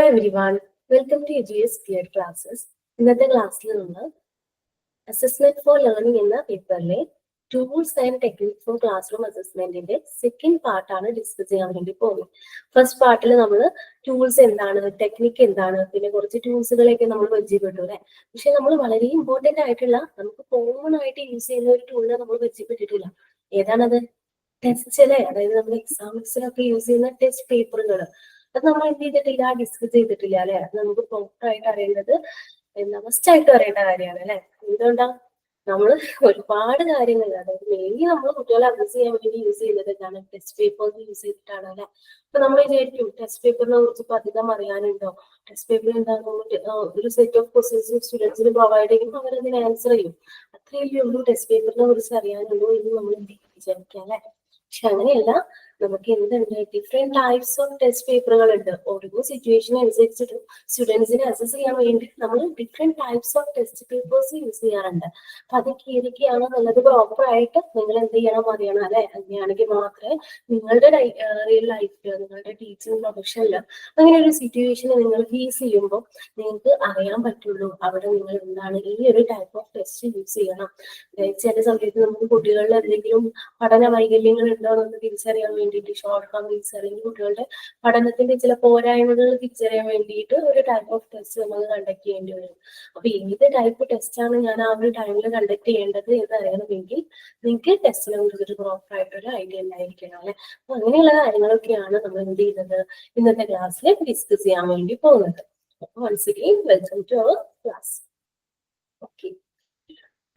everyone, welcome to EGS Cleared Classes. ഇന്നത്തെ ക്ലാസ്സിൽ നമ്മൾ അസസ്മെന്റ് ഫോർ ലേണിംഗ് എന്ന പേപ്പറിലെ tools and technique for classroom അസസ്മെന്റിന്റെ സെക്കൻഡ് പാർട്ടാണ് ഡിസ്കസ് ചെയ്യാൻ വേണ്ടി പോകുന്നത്. ഫസ്റ്റ് പാർട്ടിൽ നമ്മൾ ടൂൾസ് എന്താണ്, ടെക്നിക്ക് എന്താണ്, പിന്നെ കുറച്ച് ടൂൾസുകളൊക്കെ നമ്മൾ പരിചയപ്പെട്ടു അല്ലെ. പക്ഷെ നമ്മൾ വളരെ ഇമ്പോർട്ടന്റ് ആയിട്ടുള്ള നമുക്ക് കോമൺ ആയിട്ട് യൂസ് ചെയ്യുന്ന ഒരു ടൂളിനെ നമ്മൾ പരിചയപ്പെട്ടിട്ടില്ല. ഏതാണത്? ടെസ്റ്റ് അല്ലേ. അതായത് നമ്മൾ എക്സാംസിനൊക്കെ യൂസ് ചെയ്യുന്ന ടെസ്റ്റ് പേപ്പറുകൾ. അത് നമ്മൾ എന്ത് ചെയ്തിട്ടില്ല, ഡിസ്കസ് ചെയ്തിട്ടില്ല അല്ലെ. അത് നമുക്ക് പ്രോപ്പർ ആയിട്ട് അറിയേണ്ടത് മസ്റ്റ് ആയിട്ട് അറിയേണ്ട കാര്യമാണ് അല്ലെ. എന്തുകൊണ്ടാ നമ്മൾ ഒരുപാട് കാര്യങ്ങൾ, അതായത് മെയിൻലി നമ്മൾ കുട്ടികളെ അഡ്രസ് ചെയ്യാൻ വേണ്ടി യൂസ് ചെയ്യുന്നത് എന്താണ്, ടെസ്റ്റ് പേപ്പേഴ്സ് യൂസ് ചെയ്തിട്ടാണ് അല്ലെ. അപ്പൊ നമ്മൾ വിചാരിക്കും ടെസ്റ്റ് പേപ്പറിനെ കുറിച്ച് ഇപ്പൊ അധികം അറിയാനുണ്ടോ, ടെസ്റ്റ് പേപ്പർ എന്താകുമ്പോൾ ഒരു സെറ്റ് ഓഫ് ക്വസ്റ്റ്യൻസ് സ്റ്റുഡൻസിന് പ്രൊവൈഡ് ചെയ്യും, അവരതിന് ആൻസർ ചെയ്യും. അത്രയല്ലേ ഉള്ളൂ ടെസ്റ്റ് പേപ്പറിനെ കുറിച്ച് അറിയാനുള്ളൂ എന്ന് നമ്മൾ വിചാരിക്കാം അല്ലെ. പക്ഷെ അങ്ങനെയല്ല, നമുക്ക് എന്തുണ്ട്, ഡിഫറെന്റ് ടൈപ്സ് ഓഫ് ടെസ്റ്റ് പേപ്പറുകൾ ഉണ്ട്. ഓരോ സിറ്റുവേഷൻ അനുസരിച്ചിട്ട് സ്റ്റുഡൻസിനെ അസസ് ചെയ്യാൻ വേണ്ടി നമ്മൾ different types of test papers use ചെയ്യാറുണ്ട്. അപ്പൊ അതൊക്കെ ഏതൊക്കെയാണെന്നുള്ളത് പ്രോപ്പർ ആയിട്ട് നിങ്ങൾ എന്ത് ചെയ്യണം, അറിയണം അല്ലെ. അങ്ങനെയാണെങ്കിൽ മാത്രമേ നിങ്ങളുടെ റിയൽ ലൈഫില്, നിങ്ങളുടെ ടീച്ചിങ് പ്രൊഫഷനിൽ അങ്ങനെ ഒരു സിറ്റുവേഷൻ നിങ്ങൾ ഫേസ് ചെയ്യുമ്പോൾ നിങ്ങൾക്ക് അറിയാൻ പറ്റുള്ളൂ അവിടെ നിങ്ങൾ എന്താണ് ഈ ഒരു ടൈപ്പ് ഓഫ് ടെസ്റ്റ് യൂസ് ചെയ്യണം. ചില സമയത്ത് നമുക്ക് കുട്ടികളിൽ എന്തെങ്കിലും പഠന വൈകല്യങ്ങൾ ഉണ്ടോ എന്ന് തിരിച്ചറിയാൻ വേണ്ടിയിട്ട്, ഷോർട്ട് കമ്മിങ്സ് അല്ലെങ്കിൽ കുട്ടികളുടെ പഠനത്തിന്റെ ചില പോരായ്മകൾ തിരിച്ചറിയാൻ വേണ്ടിയിട്ട് ഒരു ടൈപ്പ് ഓഫ് ടെസ്റ്റ് നമ്മൾ കണ്ടക്ട് ചെയ്യേണ്ടി വരും. അപ്പൊ ഏത് ടൈപ്പ് ടെസ്റ്റ് ആണ് ഞാൻ ആ ഒരു ടൈമിൽ കണ്ടക്ട് ചെയ്യേണ്ടത് എന്ന് അറിയണമെങ്കിൽ നിങ്ങൾക്ക് ടെസ്റ്റിനെ കുറിച്ചൊരു പ്രോപ്പർ ആയിട്ടൊരു ഐഡിയ ഉണ്ടായിരിക്കണം അല്ലെ. അപ്പൊ അങ്ങനെയുള്ള കാര്യങ്ങളൊക്കെയാണ് നമ്മൾ എന്ത് ചെയ്യുന്നത്, ഇന്നത്തെ ക്ലാസ്സിൽ ഡിസ്കസ് ചെയ്യാൻ വേണ്ടി പോകുന്നത്. അപ്പൊ once again welcome to our class. Okay,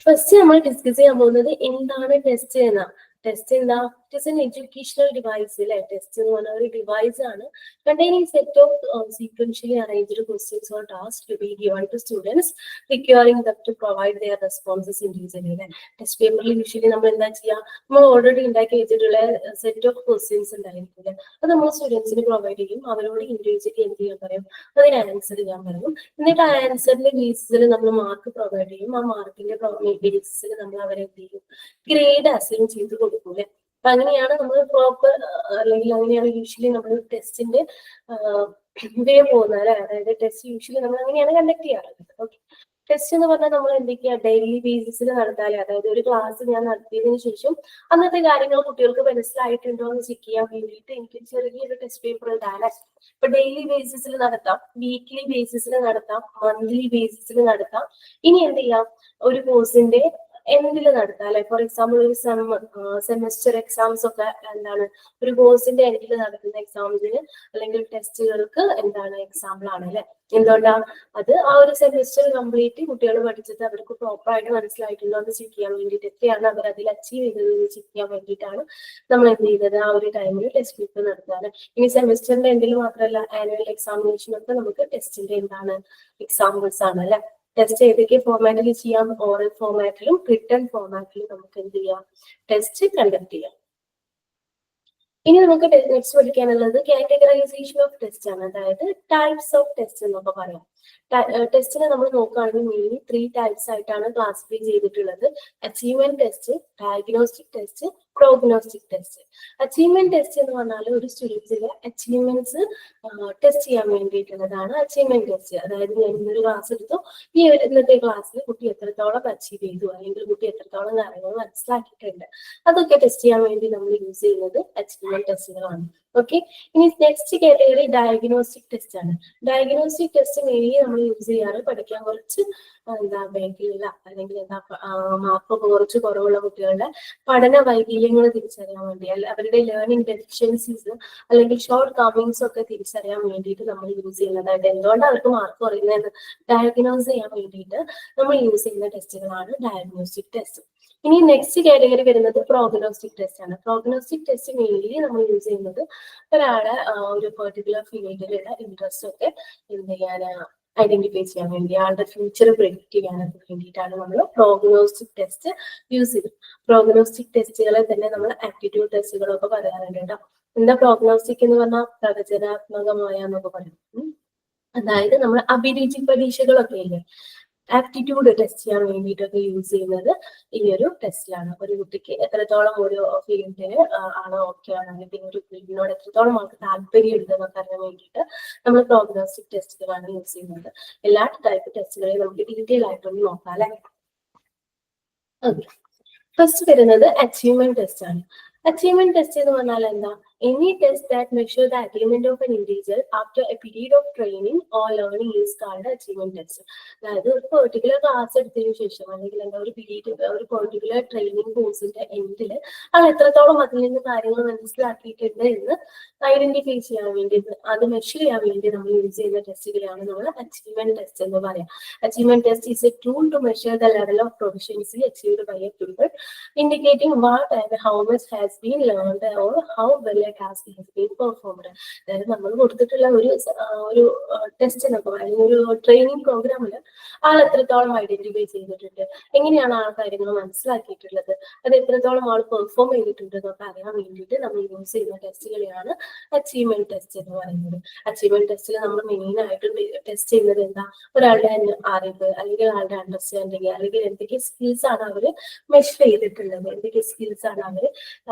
first നമ്മൾ ഡിസ്കസ് ചെയ്യാൻ പോകുന്നത് എന്താണ് ടെസ്റ്റ് എന്ന. ടെസ്റ്റ് എന്താ? It is an educational device അല്ലെ. ടെസ്റ്റ് എന്ന് പറഞ്ഞ ഒരു ഡിവൈസ് ആണ് containing set of sequentially arranged questions or tasks to be given to students, requiring them to provide their responses individually അല്ലെ. ടെസ്റ്റ് പേപ്പറിൽ യൂഷ്വലി നമ്മൾ എന്താ ചെയ്യുക, നമ്മൾ ഓൾറെഡി ഉണ്ടാക്കി വെച്ചിട്ടുള്ള സെറ്റ് ഓഫ് ക്വസ്റ്റ്യൻസ് ഉണ്ടായിരിക്കും. അത് നമ്മൾ സ്റ്റുഡൻസിന് പ്രൊവൈഡ് ചെയ്യും. അവരോട് ഇൻഡിവിജ്വലി എന്ത് ചെയ്യാൻ പറയും, അതിന് ആൻസർ ചെയ്യാൻ പറയും. എന്നിട്ട് ആ ആൻസറിന്റെ ബേസിസിൽ നമ്മൾ മാർക്ക് പ്രൊവൈഡ് ചെയ്യും. ആ മാർക്കിന്റെ ബേസിസിൽ നമ്മൾ അവരെ എന്ത് ചെയ്യും, ഗ്രേഡ് അസൈൻ ചെയ്ത് കൊടുക്കും അല്ലെ. അപ്പൊ അങ്ങനെയാണ് നമ്മൾ പ്രോപ്പർ, അല്ലെങ്കിൽ അങ്ങനെയാണ് യൂഷ്വലി നമ്മൾ ടെസ്റ്റിന്റെ വേ പോകുന്നത് അല്ലെ. അതായത് ടെസ്റ്റ് യൂഷ്വലി നമ്മൾ അങ്ങനെയാണ് കണ്ടക്ട് ചെയ്യാറുള്ളത്. ഓക്കെ, ടെസ്റ്റ് എന്ന് പറഞ്ഞാൽ നമ്മൾ എന്തൊക്കെയാ ഡെയിലി ബേസിസിൽ നടത്താല്ലേ. അതായത് ഒരു ക്ലാസ് ഞാൻ നടത്തിയതിനു ശേഷം അന്നത്തെ കാര്യങ്ങൾ കുട്ടികൾക്ക് മനസ്സിലായിട്ടുണ്ടോ എന്ന് ചെക്ക് ചെയ്യാൻ വേണ്ടിയിട്ട് എനിക്ക് ചെറിയൊരു ടെസ്റ്റ് പേപ്പർ ഉണ്ടാകാൻ. ഇപ്പൊ ഡെയിലി ബേസിസിൽ നടത്താം, വീക്ക്ലി ബേസിസിൽ നടത്താം, മന്ത്ലി ബേസിസിൽ നടത്താം. ഇനി എന്ത് ചെയ്യാം, ഒരു കോഴ്സിന്റെ എന്തിൽ നടത്താം അല്ലെ. ഫോർ എക്സാമ്പിൾ ഒരു സെമസ്റ്റർ എക്സാംസ് ഒക്കെ എന്താണ് ഒരു കോഴ്സിന്റെ എൻഡിൽ നടത്തുന്ന എക്സാംസിന് അല്ലെങ്കിൽ ടെസ്റ്റുകൾക്ക് എന്താണ് എക്സാമ്പിൾ ആണ് അല്ലെ. എന്തുകൊണ്ടാണ് അത് ആ ഒരു സെമസ്റ്റർ കംപ്ലീറ്റ് കുട്ടികൾ പഠിച്ചിട്ട് അവർക്ക് പ്രോപ്പർ ആയിട്ട് മനസ്സിലായിട്ടുണ്ടോ എന്ന് ചെക്ക് ചെയ്യാൻ വേണ്ടിയിട്ട്, എത്രയാണ് അവർ അതിൽ അച്ചീവ് ചെയ്തതെന്ന് ചെക്ക് ചെയ്യാൻ വേണ്ടിയിട്ടാണ് നമ്മൾ എന്ത് ചെയ്തത് ആ ഒരു ടൈമിൽ ടെസ്റ്റ് പേപ്പർ നടത്താറ്. ഇനി സെമസ്റ്ററിന്റെ എൻഡിൽ മാത്രമല്ല, ആനുവൽ എക്സാമിനേഷൻ ഒക്കെ നമുക്ക് ടെസ്റ്റിന്റെ എന്താണ് എക്സാമ്പിൾസ് ആണ് അല്ലെ. ടെസ്റ്റ് ഏതൊക്കെ ഫോർമാറ്റിൽ ചെയ്യാം, ഓറൽ ഫോർമാറ്റിലും റിട്ടൺ ഫോർമാറ്റിലും നമുക്ക് എന്ത് ചെയ്യാം, ടെസ്റ്റ് കണ്ടക്ട് ചെയ്യാം. ഇനി നമുക്ക് നെക്സ്റ്റ് പഠിക്കാനുള്ളത് കാറ്റഗറൈസേഷൻ ഓഫ് ടെസ്റ്റ് ആണ്. അതായത് ടൈപ്സ് ഓഫ് ടെസ്റ്റ് എന്നൊക്കെ പറയാം. ടെസ്റ്റിനെ നമ്മൾ നോക്കുകയാണെങ്കിൽ മെയിൻലി 3 ടൈപ്സ് ആയിട്ടാണ് ക്ലാസിഫൈ ചെയ്തിട്ടുള്ളത്. Achievement test, diagnostic test, prognostic test. Achievement test എന്ന് പറഞ്ഞാൽ ഒരു സ്റ്റുഡൻസിന്റെ അച്ചീവ്മെന്റ്സ് ടെസ്റ്റ് ചെയ്യാൻ വേണ്ടിയിട്ടുള്ളതാണ് അച്ചീവ്മെന്റ് ടെസ്റ്റ്. അതായത് ഞാൻ ഇന്നൊരു ക്ലാസ് എടുത്തു, ഈ ഇന്നത്തെ ക്ലാസ്സിൽ കുട്ടി എത്രത്തോളം അച്ചീവ് ചെയ്തു, അല്ലെങ്കിൽ കുട്ടി എത്രത്തോളം കാര്യങ്ങൾ മനസ്സിലാക്കിയിട്ടുണ്ട്, അതൊക്കെ ടെസ്റ്റ് ചെയ്യാൻ വേണ്ടി നമ്മൾ യൂസ് ചെയ്യുന്നത് അച്ചീവ്മെന്റ് ടെസ്റ്റുകളാണ്. ഓക്കെ, ഇനി നെക്സ്റ്റ് കാറ്റഗറി ഡയഗ്നോസ്റ്റിക് ടെസ്റ്റ് ആണ്. ഡയഗ്നോസ്റ്റിക് ടെസ്റ്റ് മെയിൻലി നമ്മൾ യൂസ് ചെയ്യാറ് പഠിക്കാൻ കുറച്ച് എന്താ ബാക്കിലുള്ള അല്ലെങ്കിൽ എന്താ മാർക്ക് കുറച്ച് കുറവുള്ള കുട്ടികളുടെ പഠന വൈകല്യങ്ങൾ തിരിച്ചറിയാൻ വേണ്ടി, അവരുടെ ലേണിംഗ് ഡെഫിഷ്യൻസീസ് അല്ലെങ്കിൽ ഷോർട്ട് കമ്മിങ്സ് ഒക്കെ തിരിച്ചറിയാൻ വേണ്ടിയിട്ട് നമ്മൾ യൂസ് ചെയ്യുന്നതായിട്ട്, എന്തുകൊണ്ട് അവർക്ക് മാർക്ക് കുറയുന്നതെന്ന് ഡയഗ്നോസ് ചെയ്യാൻ വേണ്ടിയിട്ട് നമ്മൾ യൂസ് ചെയ്യുന്ന ടെസ്റ്റുകളാണ് ഡയഗ്നോസ്റ്റിക് ടെസ്റ്റ്. ഇനി നെക്സ്റ്റ് കാറ്റഗറി വരുന്നത് പ്രോഗ്നോസ്റ്റിക് ടെസ്റ്റ് ആണ്. പ്രോഗ്നോസ്റ്റിക് ടെസ്റ്റ് മെയിൻലി നമ്മൾ യൂസ് ചെയ്യുന്നത് ഒരാളെ ഒരു പെർട്ടിക്കുലർ ഫീൽഡിലുള്ള ഇൻട്രസ്റ്റ് ഒക്കെ എന്ത് ചെയ്യാൻ ഐഡന്റിഫൈ ചെയ്യാൻ വേണ്ടി, ആളുടെ ഫ്യൂച്ചർ പ്രെഡിക്റ്റ് ചെയ്യാനൊക്കെ വേണ്ടിയിട്ടാണ് നമ്മൾ പ്രോഗ്നോസ്റ്റിക് ടെസ്റ്റ് യൂസ് ചെയ്തത്. പ്രോഗ്നോസ്റ്റിക് ടെസ്റ്റുകളെ തന്നെ നമ്മൾ ആപ്റ്റിറ്റ്യൂഡ് ടെസ്റ്റുകളൊക്കെ പറയാറുണ്ട് കേട്ടോ. എന്താ പ്രോഗ്നോസ്റ്റിക് എന്ന് പറഞ്ഞാൽ പ്രവചനാത്മകമായ എന്നൊക്കെ പറയും. അതായത് നമ്മൾ അഭിരുചി പരീക്ഷകളൊക്കെ ഇല്ലേ, ആപ്റ്റിറ്റ്യൂഡ് ടെസ്റ്റ് ചെയ്യാൻ വേണ്ടിയിട്ടൊക്കെ യൂസ് ചെയ്യുന്നത് ഈ ഒരു ടെസ്റ്റിലാണ്. ഒരു കുട്ടിക്ക് എത്രത്തോളം ഒരു ഫീൽഡിന് ആണോ ഓക്കെ ആണെങ്കിൽ പിന്നെ ഒരു ഫീൽഡിനോട് എത്രത്തോളം അവർക്ക് താല്പര്യം ഉണ്ടെന്നൊക്കെ അറിയാൻ വേണ്ടിയിട്ട് നമ്മൾ പ്രോഗ്നോസ്റ്റിക് ടെസ്റ്റുകളാണ് യൂസ് ചെയ്യുന്നത്. എല്ലാ ടൈപ്പ് ടെസ്റ്റുകളെയും നമുക്ക് ഡീറ്റെയിൽ ആയിട്ടൊന്ന് നോക്കാം അല്ലെ. ഓക്കെ, ഫസ്റ്റ് വരുന്നത് അച്ചീവ്മെന്റ് ടെസ്റ്റ് ആണ്. അച്ചീവ്മെന്റ് ടെസ്റ്റ് എന്ന് പറഞ്ഞാൽ എന്താ? Any test that measures the attainment of an individual after a period of training or learning is called achievement test. അതായത് ഒരു പെർട്ടിക്കുലർ ക്ലാസ് എടുത്തതിനു ശേഷം അല്ലെങ്കിൽ എന്താ ഒരു പീരീഡ് ഒരു പെർട്ടിക്കുലർ ട്രെയിനിങ് കോഴ്സിന്റെ എൻഡിൽ അത് എത്രത്തോളം അതിൽ നിന്ന് കാര്യങ്ങൾ മനസ്സിലാക്കിയിട്ടുണ്ട് എന്ന് ഐഡന്റിഫൈ ചെയ്യാൻ വേണ്ടി, അത് മെഷർ ചെയ്യാൻ വേണ്ടി നമ്മൾ യൂസ് ചെയ്യുന്ന ടെസ്റ്റുകളാണ് നമ്മൾ അച്ചീവ്മെന്റ് ടെസ്റ്റ് എന്ന് പറയാം. Achievement test is a tool to measure the level of proficiency achieved by a pupil, indicating what and how much has been learned or how well a task has been performed. അതായത് നമ്മൾ കൊടുത്തിട്ടുള്ള ഒരു test എന്നൊക്കെ അല്ലെങ്കിൽ ഒരു training പ്രോഗ്രാമിൽ ആൾ എത്രത്തോളം identify ചെയ്തിട്ടുണ്ട്, എങ്ങനെയാണ് ആ കാര്യങ്ങൾ മനസ്സിലാക്കിയിട്ടുള്ളത്, അത് എത്രത്തോളം ആൾ പെർഫോം ചെയ്തിട്ടുണ്ട് എന്നൊക്കെ അറിയാൻ വേണ്ടിയിട്ട് നമ്മൾ യൂസ് ചെയ്യുന്ന ടെസ്റ്റുകളെയാണ് അച്ചീവ്മെന്റ് ടെസ്റ്റ് എന്ന് പറയുന്നത്. അച്ചീവ്മെന്റ് ടെസ്റ്റിൽ നമ്മൾ മെയിൻ ആയിട്ട് ടെസ്റ്റ് ചെയ്യുന്നത് എന്താ? ഒരാളുടെ അറിവ് അല്ലെങ്കിൽ ആളുടെ അണ്ടർസ്റ്റാൻഡിങ് അല്ലെങ്കിൽ എന്തൊക്കെ സ്കിൽസ് ആണ് അവർ മെഷർ ചെയ്തിട്ടുള്ളത്, എന്തൊക്കെ സ്കിൽസ് ആണ് അവർ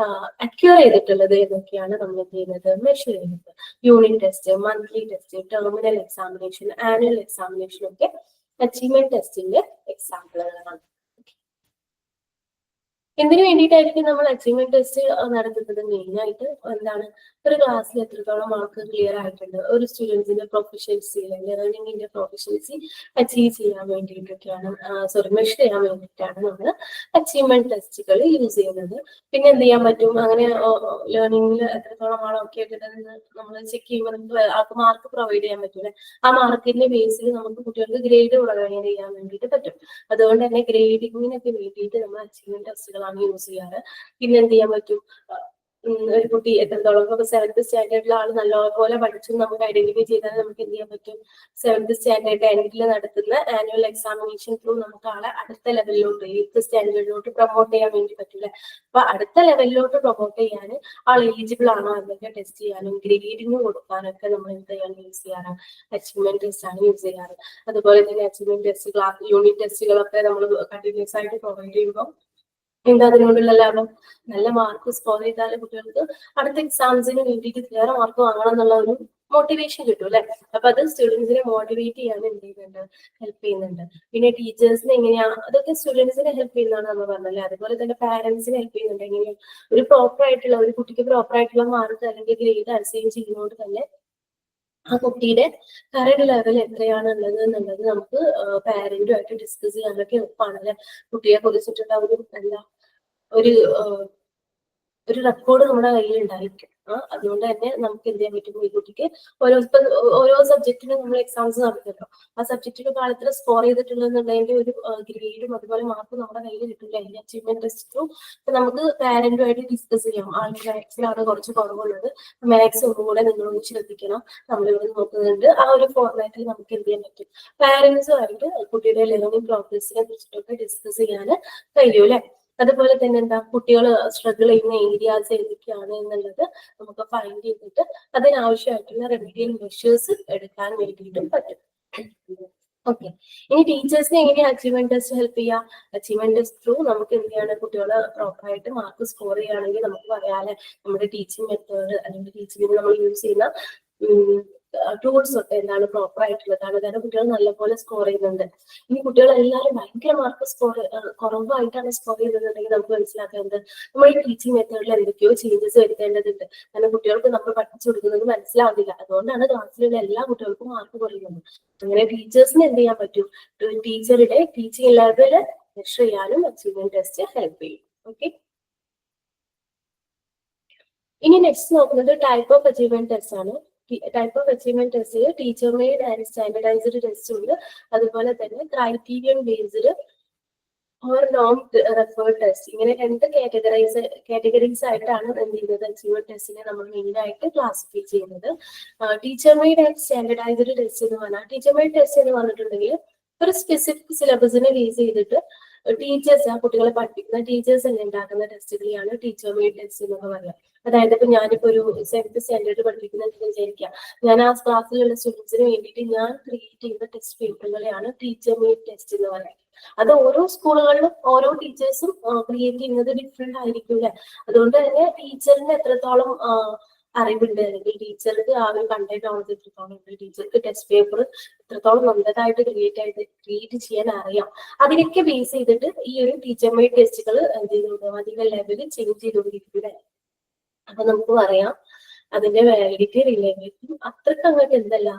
അക്യൂർ ചെയ്തിട്ടുള്ളത് എന്നൊക്കെയാണ് നമ്മൾ എന്ത് ചെയ്യുന്നത്? മെഷർ ചെയ്യുന്നത്. Unit test, monthly test, terminal examination, annual examination ഒക്കെ അച്ചീവ്മെന്റ് ടെസ്റ്റിന്റെ എക്സാമ്പിളുകളാണ്. എന്തിനു വേണ്ടിയിട്ടായിരിക്കും നമ്മൾ അച്ചീവ്മെന്റ് ടെസ്റ്റ് നടത്തുന്നത്? മെയിൻ ആയിട്ട് എന്താണ്? ഒരു ക്ലാസ്സിൽ എത്രത്തോളം ആൾക്ക് ക്ലിയർ ആയിട്ടുണ്ട്, ഒരു സ്റ്റുഡൻസിന്റെ പ്രൊഫഷൻസി അല്ലെങ്കിൽ ലേണിംഗിന്റെ പ്രൊഫഷൻസി അച്ചീവ് ചെയ്യാൻ വേണ്ടിയിട്ടൊക്കെയാണ്, മെഷർ ചെയ്യാൻ വേണ്ടിയിട്ടാണ് നമ്മൾ അച്ചീവ്മെന്റ് ടെസ്റ്റുകൾ യൂസ് ചെയ്യുന്നത്. പിന്നെ എന്ത് ചെയ്യാൻ പറ്റും? അങ്ങനെ ലേണിംഗിൽ എത്രത്തോളം ആൾ ഓക്കെ ആയിട്ടുണ്ടെന്ന് നമ്മൾ ചെക്ക് ചെയ്യുമ്പോൾ നമുക്ക് ആൾക്ക് മാർക്ക് പ്രൊവൈഡ് ചെയ്യാൻ പറ്റൂലേ. ആ മാർക്കിന്റെ ബേസിൽ നമുക്ക് കുട്ടികൾക്ക് ഗ്രേഡ് പ്രൊവൈഡ് ചെയ്യാൻ വേണ്ടിയിട്ട് പറ്റും. അതുകൊണ്ട് തന്നെ ഗ്രേഡിങ്ങിനൊക്കെ വേണ്ടിയിട്ട് നമ്മൾ അച്ചീവ്മെന്റ് ടെസ്റ്റുകളാണ് യൂസ് ചെയ്യാറ്. പിന്നെ എന്ത് ചെയ്യാൻ പറ്റും? ഒരു കുട്ടി എത്രത്തോളം ഇപ്പൊ 7th സ്റ്റാൻഡേർഡിലെ ആൾ നല്ലപോലെ പഠിച്ചു നമുക്ക് ഐഡന്റിഫൈ ചെയ്താൽ നമുക്ക് എന്ത് ചെയ്യാൻ പറ്റും? 7th സ്റ്റാൻഡേർഡ് എൻഡിൽ നടത്തുന്ന ആനുവൽ എക്സാമിനേഷൻ ത്രൂ നമുക്ക് ആളെ അടുത്ത ലെവലിലോട്ട് 8th സ്റ്റാൻഡേർഡിലോട്ട് പ്രൊമോട്ട് ചെയ്യാൻ വേണ്ടി പറ്റില്ല. അപ്പൊ അടുത്ത ലെവലിലോട്ട് പ്രൊമോട്ട് ചെയ്യാൻ ആൾ എലിജിബിൾ ആണോ എന്നൊക്കെ ടെസ്റ്റ് ചെയ്യാനും ഗ്രേഡിങ് കൊടുക്കാനൊക്കെ നമ്മൾ എന്ത് ചെയ്യാൻ യൂസ് ചെയ്യാറ്? അച്ചീവ്മെന്റ് ടെസ്റ്റ് ആണ് യൂസ് ചെയ്യാറ്. അതുപോലെ തന്നെ അച്ചീവ്മെന്റ് ടെസ്റ്റ്, യൂണിറ്റ് ടെസ്റ്റുകളൊക്കെ നമ്മൾ കണ്ടിന്യൂസ് ആയിട്ട് പ്രൊവൈഡ് ചെയ്യുമ്പോൾ എന്താ അതിനോടുള്ള ലാഭം? നല്ല മാർക്ക് സ്കോർ ചെയ്താൽ കുട്ടികൾക്ക് അടുത്ത എക്സാംസിന് വേണ്ടിയിട്ട് വേറെ മാർക്ക് വാങ്ങണം എന്നുള്ള ഒരു മോട്ടിവേഷൻ കിട്ടും അല്ലെ. അപ്പൊ അത് സ്റ്റുഡൻസിനെ മോട്ടിവേറ്റ് ചെയ്യാൻ എന്ത് ചെയ്യുന്നുണ്ട്? ഹെൽപ്പ് ചെയ്യുന്നുണ്ട്. പിന്നെ ടീച്ചേഴ്സിനെ എങ്ങനെയാ, അതൊക്കെ സ്റ്റുഡൻസിനെ ഹെൽപ്പ് ചെയ്യുന്നതാണ് നമ്മൾ പറഞ്ഞല്ലേ. അതുപോലെ തന്നെ പാരന്റ്സിനെ ഹെൽപ്പ് ചെയ്യുന്നുണ്ട്. എങ്ങനെയാ? ഒരു പ്രോപ്പർ ആയിട്ടുള്ള ഒരു കുട്ടിക്ക് പ്രോപ്പർ ആയിട്ടുള്ള മാർക്ക് അല്ലെങ്കിൽ ഗ്രേഡ് അസൈൻ ചെയ്യുന്നതുകൊണ്ട് തന്നെ ആ കുട്ടിയുടെ കറന്റ് ലെവൽ എത്രയാണ് ഉള്ളത് എന്നുള്ളത് നമുക്ക് പാരന്റുമായിട്ട് ഡിസ്കസ് ചെയ്യാനൊക്കെ എളുപ്പമാണ് അല്ലെ. കുട്ടിയെ കുറിച്ചിട്ടുള്ള ഒരു റെക്കോർഡ് നമ്മുടെ കയ്യിൽ ഉണ്ടായിരിക്കും. അതുകൊണ്ട് തന്നെ നമുക്ക് എന്ത് ചെയ്യാൻ പറ്റും? ഈ കുട്ടിക്ക് ഓരോ സബ്ജക്റ്റിനും നമ്മൾ എക്സാംസ് നടത്തുമല്ലോ. ആ സബ്ജക്റ്റിന് ആൾ എത്ര സ്കോർ ചെയ്തിട്ടുള്ളതെന്നുള്ളതിന്റെ ഒരു ഗ്രേഡും അതുപോലെ മാർക്കും നമ്മുടെ കയ്യിൽ കിട്ടില്ല ഈ അച്ചീവ്മെന്റ് ടെസ്റ്റും. അപ്പൊ നമുക്ക് പാരന്റുമായിട്ട് ഡിസ്കസ് ചെയ്യാം. ആളുടെ മാത്സിലാണ് കുറച്ച് കുറവുള്ളത്, മാത്സ് ഒന്നും കൂടെ നിങ്ങളൊന്ന് ശ്രദ്ധിക്കണം, നമ്മളിവിടെ നോക്കുന്നുണ്ട്. ആ ഒരു ഫോർമാറ്റിൽ നമുക്ക് എന്ത് ചെയ്യാൻ പറ്റും? പാരന്റ്സുമായിട്ട് കുട്ടിയുടെ ലേണിംഗ് പ്രോഗ്രസിനെ കുറിച്ചിട്ടൊക്കെ ഡിസ്കസ് ചെയ്യാൻ കഴിയും അല്ലെ. അതുപോലെ തന്നെ എന്താ? കുട്ടികൾ സ്ട്രഗിൾ ചെയ്യുന്ന ഏരിയാസ് ഏതൊക്കെയാണ് എന്നുള്ളത് നമുക്ക് ഫൈൻഡ് ചെയ്തിട്ട് അതിനാവശ്യമായിട്ടുള്ള റെമഡിയൽ മെഷേഴ്സ് എടുക്കാൻ വേണ്ടിയിട്ടും പറ്റും. ഓക്കെ, ഇനി ടീച്ചേഴ്സിനെ എങ്ങനെയാണ് അച്ചീവ്മെന്റ് ടെസ്റ്റ് ഹെൽപ്പ് ചെയ്യാം? അച്ചീവ്മെന്റ് ടെസ്റ്റ് ത്രൂ നമുക്ക് എന്ത് ചെയ്യാണ്? കുട്ടികളെ പ്രോപ്പറായിട്ട് മാർക്ക് സ്കോർ ചെയ്യുകയാണെങ്കിൽ നമുക്ക് പറയാതെ നമ്മുടെ ടീച്ചിങ് മെത്തേഡ് അല്ലെങ്കിൽ ടീച്ചിങ്ങിന് നമ്മൾ യൂസ് ചെയ്യുന്ന ടൂൾസ് ഒക്കെ എന്താണ് പ്രോപ്പർ ആയിട്ടുള്ളതാണ്. അതായത് കുട്ടികൾ നല്ലപോലെ സ്കോർ ചെയ്യുന്നുണ്ട്. ഇനി കുട്ടികൾ എല്ലാവരും ഭയങ്കര മാർക്ക് കുറവായിട്ടാണ് സ്കോർ ചെയ്യുന്നുണ്ടെങ്കിൽ നമുക്ക് മനസ്സിലാക്കേണ്ടത് നമ്മൾ ഈ ടീച്ചിങ് മെത്തേഡിൽ എന്തൊക്കെയോ ചേഞ്ചസ് വരുത്തേണ്ടതുണ്ട്. കാരണം കുട്ടികൾക്ക് നമ്മൾ പഠിച്ചു കൊടുക്കുന്നത് മനസ്സിലാവില്ല. അതുകൊണ്ടാണ് ക്ലാസ്സിലുള്ള എല്ലാ കുട്ടികൾക്കും മാർക്ക് കുറയുന്നത്. അങ്ങനെ ടീച്ചേഴ്സിന് എന്ത് ചെയ്യാൻ പറ്റും? ടീച്ചറുടെ ടീച്ചിങ് ലെവൽ മെഷർ ചെയ്യാനും അച്ചീവ്മെന്റ് ടെസ്റ്റ് ഹെൽപ്പ് ചെയ്യും. ഓക്കെ, ഇനി നെക്സ്റ്റ് നോക്കുന്നത് ടൈപ്പ് ഓഫ് അച്ചീവ്മെന്റ് ടെസ്റ്റ് ആണ്. ടൈപ്പ് ഓഫ് അച്ചീവ്മെന്റ് ടെസ്റ്റിൽ teacher made and standardized test ഉണ്ട്. അതുപോലെ തന്നെ criterion based or non referred test. ഇങ്ങനെ രണ്ട് കാറ്റഗറീസ് ആയിട്ടാണ് എന്ത് ചെയ്യുന്നത്? അച്ചീവ്മെന്റ് ടെസ്റ്റിനെ നമ്മൾ മെയിൻ ആയിട്ട് ക്ലാസിഫൈ ചെയ്യുന്നത്. Teacher made and standardized test എന്ന് പറഞ്ഞാൽ, ടീച്ചർ മെയ്ഡ് ടെസ്റ്റ് എന്ന് പറഞ്ഞിട്ടുണ്ടെങ്കിൽ ഒരു സ്പെസിഫിക് സിലബസിനെ ബേസ് ചെയ്തിട്ട് ടീച്ചേഴ്സ്, ആ കുട്ടികളെ പഠിപ്പിക്കുന്ന ടീച്ചേഴ്സ് തന്നെ ഉണ്ടാക്കുന്ന ടെസ്റ്റുകളെയാണ് ടീച്ചർ മെയ്ഡ് ടെസ്റ്റ് എന്നൊക്കെ പറയാം. അതായത് ഇപ്പൊ ഞാനിപ്പോ ഒരു 7th സ്റ്റാൻഡേർഡ് പഠിപ്പിക്കുന്നത് വിചാരിക്കാം. ഞാൻ ആ ക്ലാസ്സിലുള്ള സ്റ്റുഡൻസിന് വേണ്ടിയിട്ട് ഞാൻ ക്രിയേറ്റ് ചെയ്യുന്ന ടെസ്റ്റ് പേപ്പറുകളെയാണ് ടീച്ചർ മെയ്ഡ് ടെസ്റ്റ് എന്ന് പറയുന്നത്. അത് ഓരോ സ്കൂളുകളിലും ഓരോ ടീച്ചേഴ്സും ക്രിയേറ്റ് ചെയ്യുന്നത് ഡിഫറെന്റ് ആയിരിക്കും അല്ലെ. അതുകൊണ്ട് തന്നെ ടീച്ചറിന് എത്രത്തോളം അറിവുണ്ട്, അല്ലെങ്കിൽ ടീച്ചർക്ക് ആ ഒരു കണ്ടന്റ് നോളജ് എത്രത്തോളം ഉണ്ട്, ടീച്ചർക്ക് ടെസ്റ്റ് പേപ്പർ എത്രത്തോളം നല്ലതായിട്ട് ക്രിയേറ്റ് ചെയ്യാൻ അറിയാം, അതിനൊക്കെ ബേസ് ചെയ്തിട്ട് ഈ ഒരു ടീച്ചർ മെയ്ഡ് ടെസ്റ്റുകൾ എന്ത് ചെയ്യുന്നു, അധികം ലെവലിൽ ചേഞ്ച് ചെയ്തുകൊണ്ടിരിക്കുന്നത്. അപ്പൊ നമുക്ക് പറയാം അതിന്റെ വാലിഡിറ്റി റിലയബിലിറ്റി അത്രക്ക് അങ്ങോട്ട് എന്തല്ല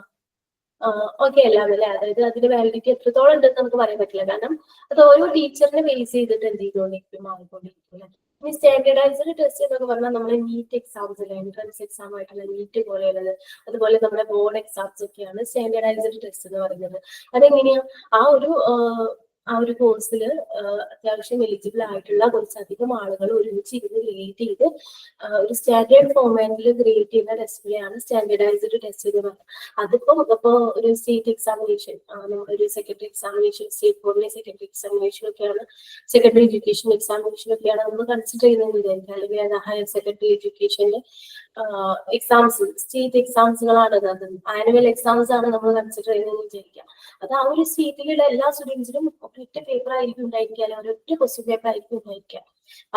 ഓക്കെ അല്ല അല്ലേ. അതായത് അതിന്റെ വാലിഡിറ്റി എത്രത്തോളം ഉണ്ടെന്ന് നമുക്ക് പറയാൻ പറ്റില്ല, കാരണം അത് ഓരോ ടീച്ചറിനെ ബേസ് ചെയ്തിട്ട് എന്ത് ചെയ്തുകൊണ്ടിരിക്കും, മാറിക്കൊണ്ടിരിക്കും. ഇനി സ്റ്റാൻഡേർഡൈസ്ഡ് ടെസ്റ്റ് എന്നൊക്കെ പറഞ്ഞാൽ നമ്മുടെ നീറ്റ് എക്സാംസ് അല്ലെ, എൻട്രൻസ് എക്സാം ആയിട്ടുള്ള നീറ്റ് പോലെയുള്ളത്, അതുപോലെ നമ്മുടെ ബോർഡ് എക്സാംസ് ഒക്കെയാണ് സ്റ്റാൻഡേർഡൈസ്ഡ് ടെസ്റ്റ് എന്ന് പറയുന്നത്. അതെങ്ങനെയാ, ആ ഒരു കോഴ്സിൽ അത്യാവശ്യം എലിജിബിൾ ആയിട്ടുള്ള കുറച്ചധികം ആളുകൾ ഒരുമിച്ച് ഇരുന്ന് ക്രിയേറ്റ് ചെയ്ത് ഒരു സ്റ്റാൻഡേർഡ് ഫോർമാറ്റിൽ ക്രിയേറ്റ് ചെയ്യുന്ന ടെസ്റ്റിനെയാണ് സ്റ്റാൻഡേർഡൈസ്ഡ് ടെസ്റ്റ് എന്ന് പറയുന്നത്. അതിപ്പം ഇപ്പൊ ഒരു സ്റ്റേറ്റ് എക്സാമിനേഷൻ, ഒരു സെക്കൻഡറി എക്സാമിനേഷൻ, സ്റ്റേറ്റ് ബോർഡിലെ സെക്കൻഡറി എക്സാമിനേഷൻ ഒക്കെയാണ്, സെക്കൻഡറി എഡ്യൂക്കേഷൻ എക്സാമിനേഷൻ ഒക്കെയാണ് നമ്മൾ കൺസിഡർ ചെയ്യുന്നത് വിചാരിക്കുക. അല്ലെങ്കിൽ ഹയർ സെക്കൻഡറി എഡ്യൂക്കേഷന്റെ എക്സാംസ്, സ്റ്റേറ്റ് എക്സാംസുകളാണ്, അത് ആനുവൽ എക്സാംസ് ആണ് നമ്മൾ കൺസിഡർ ചെയ്യുന്നതെന്ന് വിചാരിക്കുക. അത് ആ ഒരു സ്റ്റേറ്റിലുള്ള എല്ലാ സ്റ്റുഡൻസിനും ഒരൊറ്റ പേപ്പർ ആയിരിക്കും ഉണ്ടായിരിക്കുക, അല്ലെങ്കിൽ ഒരൊറ്റ ക്വസ്റ്റ്യൻ പേപ്പർ ആയിരിക്കും ഉണ്ടായിരിക്കുക.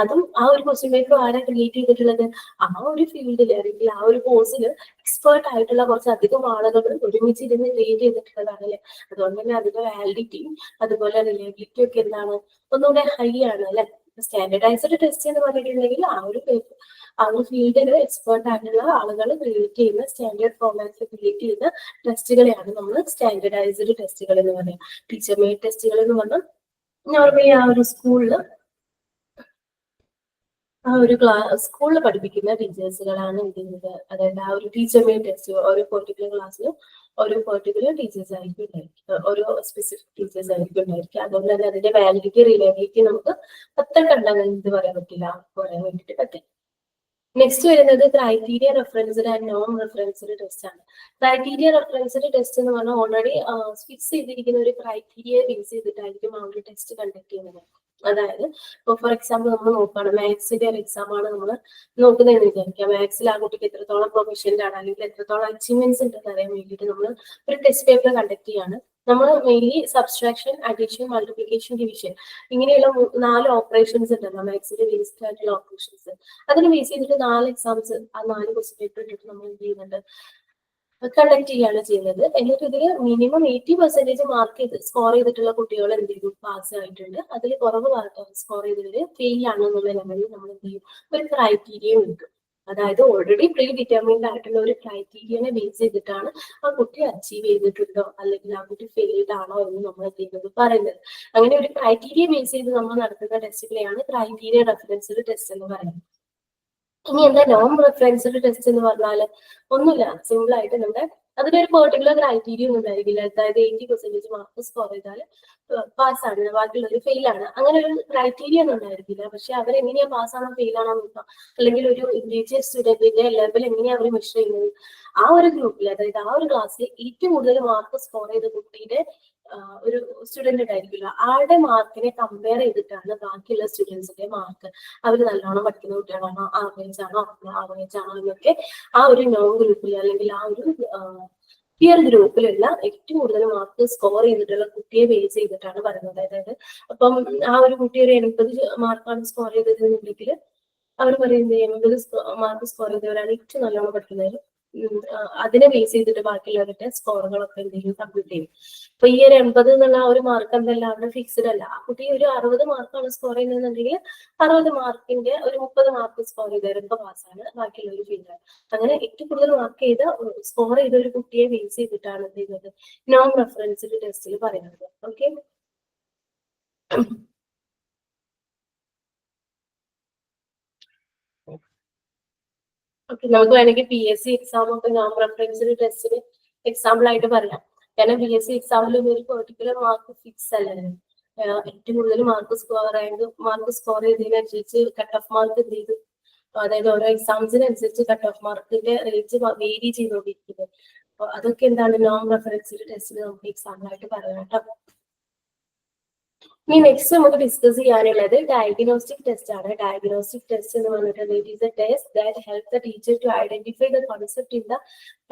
അതും ആ ഒരു ക്വസ്റ്റ്യൻ പേപ്പർ ആരാ ക്രിയേറ്റ് ചെയ്തിട്ടുള്ളത്, ആ ഒരു ഫീൽഡിൽ അല്ലെങ്കിൽ ആ ഒരു കോഴ്സിൽ എക്സ്പേർട്ട് ആയിട്ടുള്ള കുറച്ചധികം ആളുകൾ ഒരുമിച്ചിരുന്ന് ക്രിയേറ്റ് ചെയ്തിട്ടുള്ളതാണ് അല്ലെ. അതുകൊണ്ട് തന്നെ അതിന്റെ വാലിഡിറ്റിയും അതുപോലെ റിലയബിലിറ്റി ഒക്കെ എന്താണ്, ഒന്നുകൂടെ ഹൈ ആണ് അല്ലെ. സ്റ്റാൻഡേർഡൈസ്ഡ് ടെസ്റ്റ് എന്ന് പറഞ്ഞിട്ടുണ്ടെങ്കിൽ ആ ഒരു ഫീൽഡിൽ എക്സ്പേർട്ട് ആയിട്ടുള്ള ആളുകൾ ക്രിയേറ്റ് ചെയ്യുന്ന സ്റ്റാൻഡേർഡ് ഫോർമാറ്റിൽ ക്രിയേറ്റ് ചെയ്യുന്ന ടെസ്റ്റുകളെയാണ് നമ്മൾ സ്റ്റാൻഡേർഡൈസ്ഡ് ടെസ്റ്റുകൾ എന്ന് പറയാം. ടീച്ചർ മെയ്ഡ് ടെസ്റ്റുകൾ എന്ന് പറഞ്ഞാൽ നോർമലി ആ ഒരു സ്കൂളിൽ സ്കൂളിൽ പഠിപ്പിക്കുന്ന ടീച്ചേഴ്സുകളാണ് എന്ത് ചെയ്യുന്നത്, അതായത് ആ ഒരു ടീച്ചർ മെയ്ഡ് ടെസ്റ്റ് ഓരോ പെർട്ടിക്കുലർ ക്ലാസ്സിലും ഓരോ പെർട്ടിക്കുലർ ടീച്ചേഴ്സ് ആയിരിക്കും ഉണ്ടായിരിക്കുക, ഓരോ സ്പെസിഫിക് ടീച്ചേഴ്സ് ആയിരിക്കും ഉണ്ടായിരിക്കുക. അതുകൊണ്ട് തന്നെ അതിന്റെ വാലിഡിറ്റി റിലയബിലിറ്റി നമുക്ക് കണ്ടെന്ന് എന്ത് പറയാൻ പറ്റില്ല, പറയാൻ വേണ്ടിയിട്ട് പറ്റും. നെക്സ്റ്റ് വരുന്നത് criteria referenced and non referenced test ആണ്. ക്രൈറ്റീരിയ റെഫറൻസ്ഡ് ടെസ്റ്റ് എന്ന് പറഞ്ഞാൽ ഓൾറെഡി ഫിക്സ് ചെയ്തിരിക്കുന്ന ഒരു ക്രൈറ്റീരിയ ബേസ് ചെയ്തിട്ടായിരിക്കും ആ ഒരു ടെസ്റ്റ് കണ്ടക്ട് ചെയ്യുന്നത്. അതായത് ഇപ്പൊ ഫോർ എക്സാമ്പിൾ നമ്മൾ നോക്കുകയാണ്, മാത്സിന്റെ ഒരു എക്സാം ആണ് നമ്മൾ നോക്കുന്നതെന്ന് വിചാരിക്കുക. മാത്സിൽ ആ കുട്ടിക്ക് എത്രത്തോളം പ്രൊഫഷണൽ ആണ് അല്ലെങ്കിൽ എത്രത്തോളം അച്ചീവ്മെന്റ്സ് ഉണ്ടെന്ന് അറിയാൻ വേണ്ടിയിട്ട് നമ്മൾ ഒരു ടെസ്റ്റ് പേപ്പർ കണ്ടക്ട് ചെയ്യാണ്. നമ്മൾ mainly subtraction, addition, multiplication, division ഇങ്ങനെയുള്ള 4 ഓപ്പറേഷൻസ് ഉണ്ടല്ലോ മാത്സിന്റെ ബേസ്ഡ് ആയിട്ടുള്ള ഓപ്പറേഷൻസ്. അതിന് ബേസ് ചെയ്തിട്ട് 4 എക്സാംസ്, ആ 4 ക്വസ്റ്റ്യൻ പേപ്പർ ഇട്ടിട്ട് നമ്മൾ എന്ത് ചെയ്യുന്നുണ്ട്, കണ്ടക്ട് ചെയ്യാണ് ചെയ്യുന്നത്. എന്നിട്ട് ഇതിൽ മിനിമം 80% മാർക്ക് ചെയ്ത് സ്കോർ ചെയ്തിട്ടുള്ള കുട്ടികൾ എന്ത് ചെയ്തു, പാസ് ആയിട്ടുണ്ട്. അതിൽ കുറവ് സ്കോർ ചെയ്തവര് ഫെയിൽ ആണെന്നുള്ള ലെവലിൽ നമ്മൾ എന്ത് ചെയ്യും, ഒരു ക്രൈറ്റീരിയ എടുക്കും. അതായത് ഓൾറെഡി പ്രീ ഡിറ്റർമിൻഡ് ആയിട്ടുള്ള ഒരു ക്രൈറ്റീരിയനെ ബേസ് ചെയ്തിട്ടാണ് ആ കുട്ടി അച്ചീവ് ചെയ്തിട്ടുണ്ടോ അല്ലെങ്കിൽ ആ കുട്ടി ഫെയിൽഡ് ആണോ എന്ന് നമ്മൾ എന്ത് ചെയ്യുന്നത് പറയുന്നത്. അങ്ങനെ ഒരു ക്രൈറ്റീരിയ ബേസ് ചെയ്ത് നമ്മൾ നടത്തുന്ന ടെസ്റ്റുകളെയാണ് ക്രൈറ്റീരിയ റെഫറൻസ്ഡ് ടെസ്റ്റ് എന്ന് പറയുന്നത്. ഇനി എന്താ നോൺ റെഫറൻസ്ഡ് ടെസ്റ്റ് എന്ന് പറഞ്ഞാല് ഒന്നുമില്ല, സിമ്പിൾ ആയിട്ട് നമ്മുടെ അതിനൊരു പെർട്ടിക്കുലർ ക്രൈറ്റീരിയ ഒന്നും ഉണ്ടായിരിക്കില്ല. അതായത് 80% മാർക്ക് സ്കോർ ചെയ്താൽ പാസ്സാണ്, ബാക്കിയുള്ളവർ ഫെയിൽ ആണ്, അങ്ങനെ ഒരു ക്രൈറ്റീരിയ ഒന്നും ഉണ്ടായിരിക്കില്ല. പക്ഷെ അവരെങ്ങനെയാ പാസ്സാണോ ഫെയിൽ ആണോ നോക്കാം, അല്ലെങ്കിൽ ഒരു ഇൻഡിവിജ്വൽ സ്റ്റുഡന്റിന്റെ ലെവൽ എങ്ങനെയാ അവർ മെഷർ ചെയ്യുന്നത്, ആ ഒരു ഗ്രൂപ്പിൽ അതായത് ആ ഒരു ക്ലാസ്സിൽ ഏറ്റവും കൂടുതൽ മാർക്ക് സ്കോർ ചെയ്ത കുട്ടിയുടെ ഒരു സ്റ്റുഡന്റ് ഉണ്ടായിരിക്കില്ല, ആളുടെ മാർക്കിനെ കമ്പയർ ചെയ്തിട്ടാണ് ബാക്കിയുള്ള സ്റ്റുഡൻസിന്റെ മാർക്ക്. അവർ നല്ലോണം പഠിക്കുന്ന കുട്ടികളാണോ, ആവറേജ് ആണോ എന്നൊക്കെ ആ ഒരു നോൺ ഗ്രൂപ്പിൽ അല്ലെങ്കിൽ ആ ഒരു പിയർ ഗ്രൂപ്പിലുള്ള ഏറ്റവും കൂടുതൽ മാർക്ക് സ്കോർ ചെയ്തിട്ടുള്ള കുട്ടിയെ ബേസ് ചെയ്തിട്ടാണ് പറയുന്നത്. അതായത് അപ്പം ആ ഒരു കുട്ടി ഒരു 80 മാർക്കാണ് സ്കോർ ചെയ്തതെന്നുണ്ടെങ്കിൽ അവർ പറയുന്നത് 80 മാർക്ക് സ്കോർ ചെയ്തവരാണ് ഏറ്റവും നല്ലോണം പഠിക്കുന്നത്. അതിനെ ബേസ് ചെയ്തിട്ട് ബാക്കിയുള്ളവരുടെ സ്കോറുകളൊക്കെ എന്തെങ്കിലും കമ്പ്യൂട്ട് ചെയ്യും. അപ്പൊ ഈ ഒരു 80 എന്നുള്ള ആ ഒരു മാർക്ക് എന്തല്ല, അവിടെ ഫിക്സ്ഡ് അല്ല. ആ കുട്ടി ഒരു 60 മാർക്കാണ് സ്കോർ ചെയ്യുന്നതെന്നുണ്ടെങ്കിൽ 60 മാർക്കിന്റെ ഒരു 30 മാർക്ക് സ്കോർ ചെയ്തവരൊക്കെ പാസ്സാണ്, ബാക്കിയുള്ളവർ ഫെയിലാണ്. അങ്ങനെ ഏറ്റവും കൂടുതൽ മാർക്ക് സ്കോർ ചെയ്ത ഒരു കുട്ടിയെ ബേസ് ചെയ്തിട്ടാണ് എന്ത് ചെയ്യുന്നത്, നോൺ റെഫറൻസ്ഡ് ടെസ്റ്റിൽ പറയുന്നത്. ഓക്കെ, നമുക്ക് വേണമെങ്കിൽ PSC എക്സാം ഒക്കെ നോൺ റെഫറൻസ്ഡ് ടെസ്റ്റിന് എക്സാമ്പിൾ ആയിട്ട് പറയാം. കാരണം PSC എക്സാമിൽ ഒരു പെർട്ടിക്കുലർ മാർക്ക് ഫിക്സ് അല്ലല്ലോ. ഏറ്റവും കൂടുതൽ മാർക്ക് സ്കോർ ചെയ്തതിനനുസരിച്ച് കട്ട് ഓഫ് മാർക്ക് എന്ത് ചെയ്തു, അതായത് ഓരോ എക്സാംസിനനുസരിച്ച് കട്ട് ഓഫ് മാർക്കിന്റെ റേഞ്ച് വേരി ചെയ്തുകൊണ്ടിരിക്കുന്നത്. അപ്പൊ അതൊക്കെ എന്താണ് നോൺ റെഫറൻസ്ഡ് ടെസ്റ്റിന് നമുക്ക് എക്സാമ്പിൾ ആയിട്ട് പറയാം കേട്ടോ. ഇനി നെക്സ്റ്റ് നമുക്ക് ഡിസ്കസ് ചെയ്യാനുള്ളത് ഡയഗ്നോസ്റ്റിക് ടെസ്റ്റ് ആണ്. ഡയഗ്നോസ്റ്റിക് ടെസ്റ്റ് എന്ന് പറഞ്ഞിട്ടുണ്ടെങ്കിൽ it is a test that help the teacher to identify the concept in the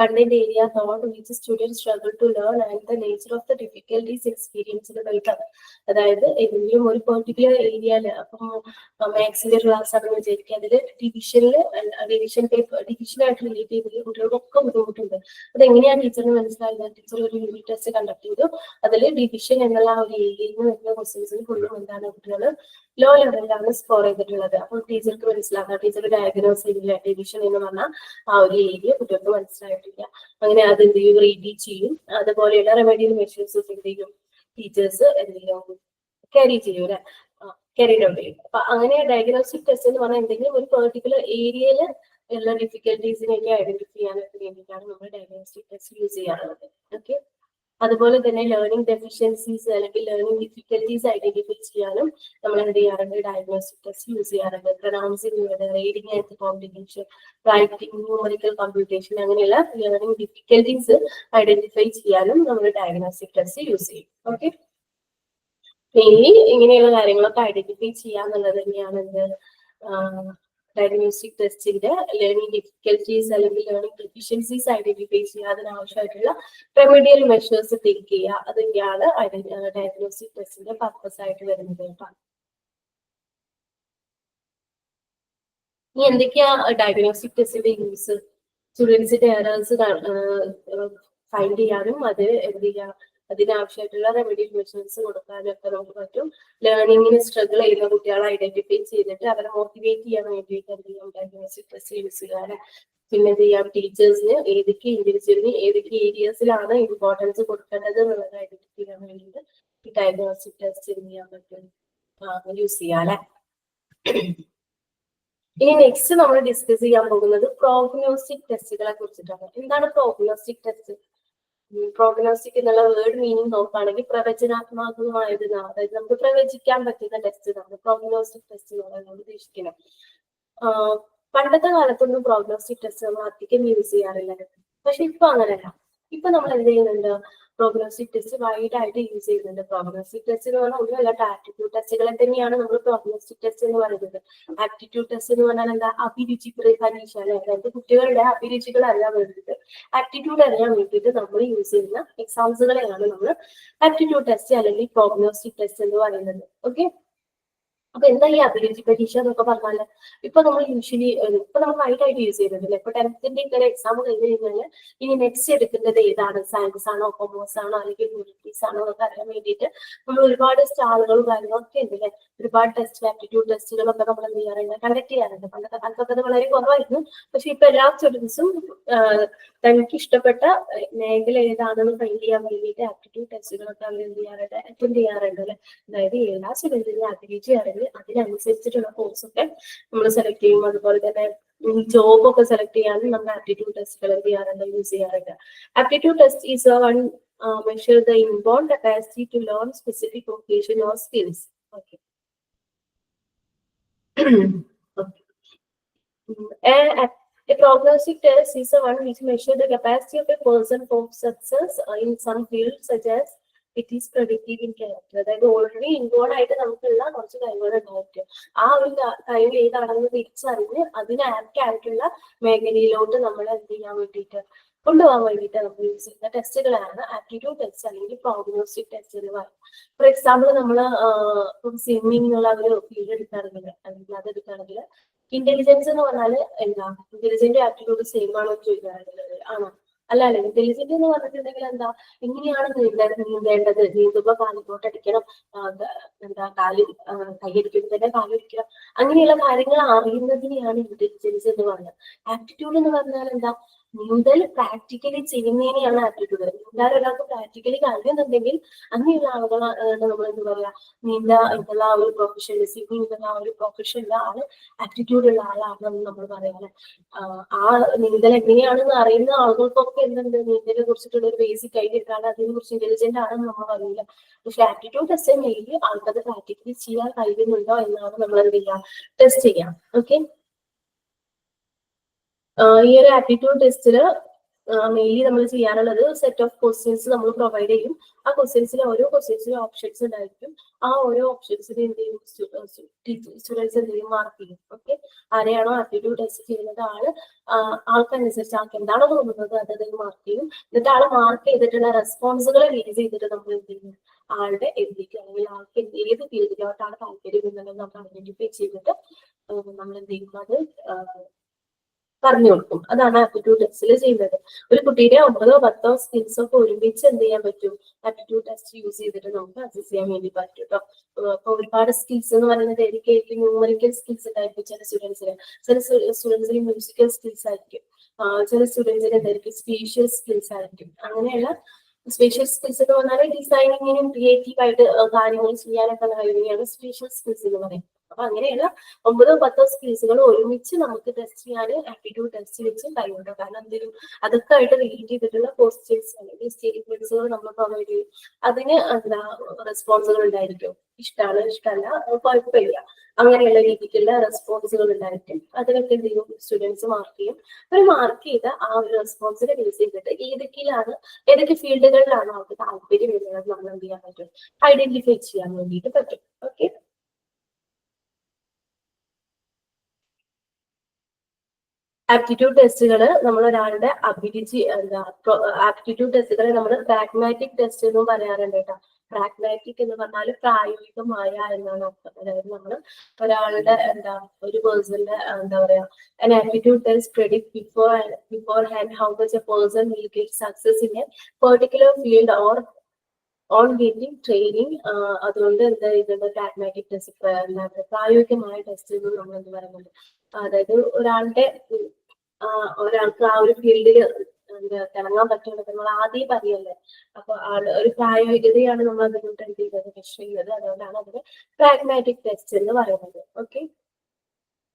content area thought which student struggle to learn and the nature of the difficulties experienced by them. അതായത് ഏതെങ്കിലും ഒരു particular ഏരിയയിൽ അപ്പം മാത്സിന്റെ class ആണെന്ന് വിചാരിക്കുക, അതിൽ ഡിവിഷനായിട്ട് relate ചെയ്ത് കുട്ടികൾക്കൊക്കെ ബുദ്ധിമുട്ടുണ്ട്. അതെങ്ങനെയാണ് ടീച്ചറിന് മനസ്സിലായത്? ടീച്ചർ ഒരു യൂണിറ്റ് ടെസ്റ്റ് കണ്ടക്ട് ചെയ്തു, അതിൽ ഡിവിഷൻ എന്നുള്ള ആ ഒരു ഏരിയയിൽ നിന്ന് വരുന്ന ക്വസ്റ്റ്യൻസിന് ഫുള്ളും എന്താണ് കുട്ടികൾ ലോ ലെവലിലാണ് സ്കോർ ചെയ്തിട്ടുള്ളത്. അപ്പോൾ ടീച്ചർക്ക് മനസ്സിലാക്കാം, ടീച്ചർ ഡയഗ്നോസ് ചെയ്തില്ല ഡിവിഷൻ എന്ന് പറഞ്ഞാൽ ആ ഒരു ഏരിയ കുട്ടികൾക്ക് മനസ്സിലായിട്ടില്ല. അങ്ങനെ അത് എന്ത് ചെയ്യും, റീടീച്ച് ചെയ്യും. അതുപോലെയുള്ള റെമഡിയൽ മെഷേഴ്സ് എന്ത് ചെയ്യും, ടീച്ചേഴ്സ് എന്ത് ചെയ്യും, ക്യാരി ചെയ്യും അല്ലെ, ക്യാരി ഔട്ട് ചെയ്യും. അപ്പൊ അങ്ങനെ ഡയഗ്നോസ്റ്റിക് ടെസ്റ്റ് എന്ന് പറഞ്ഞാൽ എന്തെങ്കിലും ഒരു പെർട്ടിക്കുലർ ഏരിയയിൽ ഉള്ള ഡിഫിക്കൽട്ടീസിനെയൊക്കെ ഐഡന്റിഫൈ ചെയ്യാനൊക്കെ വേണ്ടിയിട്ടാണ് നമ്മൾ ഡയഗ്നോസ്റ്റിക് ടെസ്റ്റ് യൂസ് ചെയ്യാറുള്ളത്. ഓക്കെ, അതുപോലെ തന്നെ ലേണിംഗ് ഡെഫിഷ്യൻസീസ് അല്ലെങ്കിൽ ലേണിംഗ് ഡിഫിക്കൽട്ടീസ് ഐഡന്റിഫൈ ചെയ്യാനും നമ്മൾ എന്ത് ചെയ്യാറുണ്ട്, ഡയഗ്നോസ്റ്റിക് ടെസ്റ്റ് യൂസ് ചെയ്യാറുണ്ട്. Pronouncing, reading and comprehension, writing, numerical computation, അങ്ങനെയുള്ള ലേണിംഗ് ഡിഫിക്കൽട്ടീസ് ഐഡന്റിഫൈ ചെയ്യാനും നമ്മൾ ഡയഗ്നോസ്റ്റിക് ടെസ്റ്റ് യൂസ് ചെയ്യും. ഓക്കെ, മെയിൻലി ഇങ്ങനെയുള്ള കാര്യങ്ങളൊക്കെ ഐഡന്റിഫൈ ചെയ്യാന്നുള്ളത് തന്നെയാണ് എന്ത് ഡയഗ്നോസ്റ്റിക് ടെസ്റ്റിന്റെ ലേണിംഗ് ഡിഫിക്കൽട്ടീസ് അല്ലെങ്കിൽ ലേണിംഗ് ഡെഫിഷ്യൻസീസ് ഐഡന്റിഫൈ ചെയ്യുക, അതിനാവശ്യമായിട്ടുള്ള റെമഡിയൽ മെഷേഴ്സ് ടേക്ക് ചെയ്യുക, അതൊക്കെയാണ് ഡയഗ്നോസ്റ്റിക് ടെസ്റ്റിന്റെ പർപ്പസ് ആയിട്ട് വരുന്നത് കേട്ടോ. ഇനി എന്തൊക്കെയാ ഡയഗ്നോസ്റ്റിക് ടെസ്റ്റിന്റെ യൂസ്? സ്റ്റുഡൻസിന്റെ എറേഴ്സ് ഫൈൻഡ് ചെയ്യാനും അത് എന്ത് ചെയ്യാം, അതിനാവശ്യമായിട്ടുള്ള റെമഡിയൽ മെഷേഴ്സ് കൊടുക്കാനൊക്കെ നമുക്ക് പറ്റും. ലേണിങ്ങിന് സ്ട്രഗിൾ ചെയ്യുന്ന കുട്ടികളെ ഐഡന്റിഫൈ ചെയ്തിട്ട് അവരെ മോട്ടിവേറ്റ് ചെയ്യാൻ വേണ്ടിയിട്ട് എന്ത് ചെയ്യാം, ഡയഗ്നോസ്റ്റിക് ടെസ്റ്റ് യൂസ് ചെയ്യാറ്. പിന്നെ എന്ത് ചെയ്യാം, ടീച്ചേഴ്സിന് ഏതൊക്കെ ഇൻഡിവിജ്വലിന് ഏതൊക്കെ ഏരിയസിലാണ് ഇമ്പോർട്ടൻസ് കൊടുക്കേണ്ടത് എന്നുള്ളത് ഐഡന്റിഫൈ ചെയ്യാൻ വേണ്ടിയിട്ട് ഈ ഡയഗ്നോസ്റ്റിക് ടെസ്റ്റ് എന്ത് ചെയ്യാൻ പറ്റും, യൂസ് ചെയ്യാം അല്ലെ. ഇനി നെക്സ്റ്റ് നമ്മൾ ഡിസ്കസ് ചെയ്യാൻ പോകുന്നത് പ്രോഗ്നോസ്റ്റിക് ടെസ്റ്റുകളെ കുറിച്ചിട്ടാണ്. എന്താണ് പ്രോഗ്നോസ്റ്റിക് ടെസ്റ്റ്? പ്രോഗ്നോസ്റ്റിക് എന്നുള്ള വേർഡ് മീനിങ് നോക്കുകയാണെങ്കിൽ പ്രവചനാത്മകമായത്, അതായത് നമുക്ക് പ്രവചിക്കാൻ പറ്റുന്ന ടെസ്റ്റ് ആണ് പ്രോഗ്നോസ്റ്റിക് ടെസ്റ്റ് നമ്മൾ ഉദ്ദേശിക്കുന്നത്. പണ്ടത്തെ കാലത്തൊന്നും പ്രോഗ്നോസ്റ്റിക് ടെസ്റ്റ് നമ്മൾ അധികം യൂസ് ചെയ്യാറില്ല, പക്ഷെ ഇപ്പൊ അങ്ങനെയല്ല. ഇപ്പൊ നമ്മൾ എന്ത് ചെയ്യുന്നുണ്ട്, പ്രോഗ്നോസ്റ്റിക് ടെസ്റ്റ് വൈഡ് ആയിട്ട് യൂസ് ചെയ്യുന്നുണ്ട്. പ്രോഗ്നോസ്റ്റിക് ടെസ്റ്റ് എന്ന് പറഞ്ഞാൽ ഒന്നുമല്ല, ആപ്റ്റിറ്റ്യൂഡ് ടെസ്റ്റുകളെ തന്നെയാണ് നമ്മൾ പ്രോഗ്നോസ്റ്റിക് ടെസ്റ്റ് എന്ന് പറയുന്നത്. ആപ്റ്റിറ്റ്യൂഡ് ടെസ്റ്റ് എന്ന് പറഞ്ഞാൽ എന്താ, അഭിരുചി പരീക്ഷ അല്ലെ, അതായത് കുട്ടികളുടെ അഭിരുചികൾ അറിയാൻ വേണ്ടിയിട്ട്, ആപ്റ്റിറ്റ്യൂഡ് അറിയാൻ വേണ്ടിയിട്ട് നമ്മൾ യൂസ് ചെയ്യുന്ന എക്സാംസുകളെയാണ് നമ്മൾ ആപ്റ്റിറ്റ്യൂഡ് ടെസ്റ്റ് അല്ലെങ്കിൽ പ്രോഗ്നോസ്റ്റിക് ടെസ്റ്റ് എന്ന് പറയുന്നത്. ഓക്കെ, അപ്പൊ എന്താ ഈ അഭിരുചി പരീക്ഷ എന്നൊക്കെ പറഞ്ഞാല്, ഇപ്പൊ നമ്മൾ യൂഷ്വലി ഇപ്പൊ നമ്മൾ വൈഡായിട്ട് യൂസ് ചെയ്യുന്നുണ്ടല്ലേ. ഇപ്പൊ 10th ഇങ്ങനെ എക്സാം കഴിഞ്ഞ് കഴിഞ്ഞാൽ ഇനി നെക്സ്റ്റ് എടുക്കുന്നത് ഏതാണ്, സയൻസ് ആണോ കൊമേഴ്സ് ആണോ അല്ലെങ്കിൽ ഹ്യൂമാനിറ്റീസ് ആണോ എന്നൊക്കെ അറിയാൻ വേണ്ടിയിട്ട് നമ്മൾ ഒരുപാട് സ്റ്റാളുകളും കാര്യങ്ങളൊക്കെ ഉണ്ട് അല്ലെ. ഒരുപാട് ടെസ്റ്റ് ആപ്റ്റിറ്റ്യൂഡ് ടെസ്റ്റുകളൊക്കെ നമ്മൾ എന്ത് ചെയ്യാറുണ്ട്, കണ്ടക്ട് ചെയ്യാറുണ്ട്. പണ്ടത്തെ കാലത്തൊക്കെ അത് വളരെ കുറവായിരുന്നു, പക്ഷെ ഇപ്പൊ എല്ലാ സ്റ്റുഡൻസും തനിക്ക് ഇഷ്ടപ്പെട്ട മേഖല ഏതാണെന്ന് ഫൈൻഡ് ചെയ്യാൻ വേണ്ടിയിട്ട് ആപ്റ്റിറ്റ്യൂഡ് ടെസ്റ്റുകളൊക്കെ അവർ എന്ത് ചെയ്യാറുണ്ട്, അറ്റൻഡ് ചെയ്യാറുണ്ട് അല്ലെ. അതായത് എല്ലാ സ്റ്റുഡൻസിനും അഭിരുചി അറിഞ്ഞ് അതിനനുസരിച്ചിട്ടുള്ള കോഴ്സൊക്കെ നമ്മൾ സെലക്ട് ചെയ്യും. അതുപോലെ തന്നെ ജോബ് ഒക്കെ സെലക്ട് ചെയ്യാനും നമ്മൾ ആപ്റ്റിറ്റ്യൂഡ് ടെസ്റ്റുകൾ എന്ത് ചെയ്യാറുണ്ട്, യൂസ് ചെയ്യാറുണ്ട്. Aptitude test is one measure the inborn capacity to learn specific vocation or skills. Okay. A prognostic test is the one which measures the capacity of a person for success in some field, such as it is predictive in character. അതായത് already inborn ആയിട്ട് നമുക്കുള്ള കുറച്ച് കഴിവുകൾ ഉണ്ടായിരിക്കും. ആ ഒരു കഴിവ് ഏതാണെന്ന് തിരിച്ചറിഞ്ഞ് അതിന് ആപ്റ്റ് ആയിട്ടുള്ള മേഖലയിലോട്ട് നമ്മൾ എന്ത് ചെയ്യാൻ വേണ്ടിയിട്ട് കൊണ്ടുപോകാൻ വേണ്ടിയിട്ട് നമ്മൾ യൂസ് ചെയ്യുന്ന ടെസ്റ്റുകളാണ് ആപ്റ്റിറ്റ്യൂഡ് ടെസ്റ്റ് അല്ലെങ്കിൽ പ്രോഗ്നോസ്റ്റിക് ടെസ്റ്റ് എന്ന് പറയുന്നത്. ഫോർ എക്സാമ്പിൾ നമ്മൾ സ്വിമ്മിംഗ് എന്നുള്ള ഒരു ഫീൽഡ് എടുക്കുകയാണെങ്കിൽ അല്ലെങ്കിൽ അത് എടുക്കുകയാണെങ്കിൽ ഇന്റലിജൻസ് എന്ന് പറഞ്ഞാൽ എന്താ, ഇന്റലിജന്റ് ആപ്റ്റിറ്റ്യൂഡ് സെയിം ആണോ ചോദിക്കാറുള്ളത്? ആണോ? അല്ല, ഇന്റലിജന്റ് എന്ന് പറഞ്ഞിട്ടുണ്ടെങ്കിൽ എന്താ, എങ്ങനെയാണ് നീന്തേണ്ടത്, നീന്തുമ്പോ കാലിലോട്ട് അടിക്കണം, എന്താ കാല് കൈയടിക്കുമ്പോൾ തന്നെ കാലടിക്കണം, അങ്ങനെയുള്ള കാര്യങ്ങൾ അറിയുന്നതിനെയാണ് ഇന്റലിജൻസ് എന്ന് പറയുന്നത്. ആപ്റ്റിറ്റ്യൂഡ് എന്ന് പറഞ്ഞാൽ എന്താ, നീന്തൽ പ്രാക്ടിക്കലി ചെയ്യുന്നതിനെയാണ് ആപ്റ്റിറ്റ്യൂഡ്. നീന്താൻ ഒരാൾക്ക് പ്രാക്ടിക്കലി കഴിയുന്നുണ്ടെങ്കിൽ അങ്ങനെയുള്ള ആളുകളാണ് നമ്മൾ എന്താ പറയാ, നീന്താ എന്നുള്ള ആ ഒരു പ്രൊഫഷൻ, സ്വിമ്മിംഗ് എന്നുള്ള ആ ഒരു പ്രൊഫഷനുള്ള ആള് ആപ്റ്റിറ്റ്യൂഡ് ഉള്ള ആളാണെന്ന് നമ്മൾ പറയാറ്. ആ നീന്തൽ എങ്ങനെയാണെന്ന് അറിയുന്ന ആളുകൾക്കൊക്കെ എന്തുണ്ട്, നീന്തലിനെ കുറിച്ചിട്ടുള്ള ഒരു ബേസിക് ഐഡിയ എടുക്കാതെ അതിനെ കുറിച്ച് ഇന്റലിജന്റ് ആണെന്ന് നമ്മൾ പറയില്ല. പക്ഷെ ആപ്റ്റിറ്റ്യൂഡ് ടെസ്റ്റ് മെയിൻലി ആൾക്കത് പ്രാക്ടിക്കലി ചെയ്യാൻ കഴിയുന്നുണ്ടോ എന്നാണ് നമ്മൾ എന്ത് ചെയ്യാം, ടെസ്റ്റ് ചെയ്യാം. ഓക്കെ, ഈ ഒരു ആപ്റ്റിറ്റ്യൂഡ് ടെസ്റ്റില് മെയിൻലി നമ്മൾ ചെയ്യാനുള്ളത് സെറ്റ് ഓഫ് ക്വസ്റ്റ്യൻസ് നമ്മൾ പ്രൊവൈഡ് ചെയ്യും. ആ ക്വസ്റ്റ്യൻസിൽ ഓരോ ക്വസ്റ്റ്യൻസിലും ഓപ്ഷൻസ് ഉണ്ടായിരിക്കും. ആ ഓരോ ഓപ്ഷൻസിന് എന്ത് ചെയ്യും, സ്റ്റുഡൻസ് എന്ത് ചെയ്യും, മാർക്ക് ചെയ്യും. ഓക്കെ, ആരെയാണോ ആപ്റ്റിറ്റ്യൂഡ് ടെസ്റ്റ് ചെയ്യുന്നത് ആൾക്കനുസരിച്ച് ആൾക്ക് എന്താണോ തോന്നുന്നത് അത് മാർക്ക് ചെയ്യും. എന്നിട്ട് ആൾ മാർക്ക് ചെയ്തിട്ടുള്ള റെസ്പോൺസുകളെ ബേസ് ചെയ്തിട്ട് നമ്മൾ എന്ത് ചെയ്യും, ആളുടെ എബിലിറ്റി അല്ലെങ്കിൽ ആൾക്ക് ഏത് ഫീൽഡിലോട്ടാണ് താല്പര്യം എന്നുള്ളത് നമ്മൾ ഐഡന്റിഫൈ ചെയ്തിട്ട് നമ്മൾ എന്ത് ചെയ്യും, അത് പറഞ്ഞു കൊടുക്കും. അതാണ് ആപ്റ്റിറ്റ്യൂഡ് ടെസ്റ്റിൽ ചെയ്യുന്നത്. ഒരു കുട്ടിയുടെ 9 or 10 സ്കിൽസ് ഒക്കെ ഒരുമിച്ച് എന്ത് ചെയ്യാൻ പറ്റും, ആപ്റ്റിറ്റ്യൂഡ് ടെസ്റ്റ് യൂസ് ചെയ്തിട്ട് നമുക്ക് അസസ് ചെയ്യാൻ വേണ്ടി പറ്റും കേട്ടോ. അപ്പൊ ഒരുപാട് സ്കിൽസ് എന്ന് പറയുന്നത് എനിക്ക് ന്യൂമറിക്കൽ സ്കിൽസ് ഉണ്ടായിരിക്കും ചില സ്റ്റുഡൻസിന്, ചില സ്റ്റുഡൻസിന് മ്യൂസിക്കൽ സ്കിൽസ് ആയിരിക്കും, ചില സ്റ്റുഡൻസിന് എന്തായിരിക്കും സ്പീഷ്യൽ സ്കിൽസ് ആയിരിക്കും. അങ്ങനെയുള്ള സ്പേഷ്യൽ സ്കിൽസ് എന്ന് പറഞ്ഞാൽ ഡിസൈനിങ്ങിനും ക്രിയേറ്റീവ് ആയിട്ട് കാര്യങ്ങൾ ചെയ്യാനൊക്കെ കഴിയുകയാണ് സ്പേഷ്യൽ സ്കിൽസ് എന്ന് പറയും. അപ്പൊ അങ്ങനെയുള്ള 9 or 10 സ്കിൽസുകൾ ഒരുമിച്ച് നമുക്ക് ടെസ്റ്റ് ചെയ്യാൻ ആപ്റ്റിറ്റ്യൂഡ് ടെസ്റ്റ് വെച്ച് കഴിയുന്നുണ്ട്. കാരണം എന്തെങ്കിലും അതൊക്കെ ആയിട്ട് റിലേറ്റ് ചെയ്തിട്ടുള്ള ക്വസ്റ്റ്യൻസ് അല്ലെങ്കിൽ സ്റ്റേറ്റ്മെന്റ്സുകൾ നമ്മൾ പ്രൊവൈഡ് ചെയ്യും. അതിന് എന്താ റെസ്പോൺസുകൾ ഉണ്ടായിരിക്കും. ഇഷ്ടമാണ്, ഇഷ്ടമല്ല, കുഴപ്പമില്ല, അങ്ങനെയുള്ള രീതിക്കുള്ള റെസ്പോൺസുകൾ ഉണ്ടായിരിക്കും. അതിനൊക്കെ എന്ത് ചെയ്യും, സ്റ്റുഡൻസ് മാർക്ക് ചെയ്യും. ഒരു മാർക്ക് ചെയ്ത ആ ഒരു റെസ്പോൺസിനെ ബേസ് ചെയ്തിട്ട് ഏതൊക്കെ ഫീൽഡുകളിലാണ് അവർക്ക് താല്പര്യം എന്നുള്ളത് നമ്മൾ എന്ത് ചെയ്യാൻ പറ്റും, ഐഡന്റിഫൈ ചെയ്യാൻ വേണ്ടിയിട്ട് പറ്റും. ഓക്കെ, ആപ്റ്റിറ്റ്യൂഡ് ടെസ്റ്റുകൾ നമ്മൾ ഒരാളുടെ അബിലിറ്റി ആപ്റ്റിറ്റ്യൂഡ് ടെസ്റ്റുകളെ നമ്മൾ പ്രാഗ്മാറ്റിക് ടെസ്റ്റ് എന്നും പറയാറുണ്ട് കേട്ടോ. പ്രാഗ്മാറ്റിക് എന്ന് പറഞ്ഞാൽ പ്രായോഗികമായ എന്നാണ് അർത്ഥം. അതായത് നമ്മൾ ഒരാളുടെ ഒരു പേഴ്സന്റെ എന്താ പറയാ, an aptitude test predict beforehand how much a person will get success in a particular field or on getting training. അതുകൊണ്ട് എന്താ ഇതിന്റെ പ്രാഗ്മാറ്റിക് ടെസ്റ്റ്, പ്രായോഗികമായ ടെസ്റ്റ് എന്ന് നമ്മൾ എന്ത് പറയുന്നുണ്ട്. അതായത് ഒരാൾക്ക് ആ ഒരു ഫീൽഡിൽ തിളങ്ങാൻ പറ്റുന്നത് നമ്മൾ ആദ്യം പറയല്ലേ. അപ്പൊ ഒരു പ്രായോഗികതയാണ് നമ്മൾ അതിലോട്ട് എന്ത് ചെയ്യുന്നത്, മെഷർ ചെയ്യുന്നത്. അതുകൊണ്ടാണ് അതിന് പ്രാഗ്മാറ്റിക് ടെസ്റ്റ് എന്ന് പറയുന്നത്. ഓക്കെ,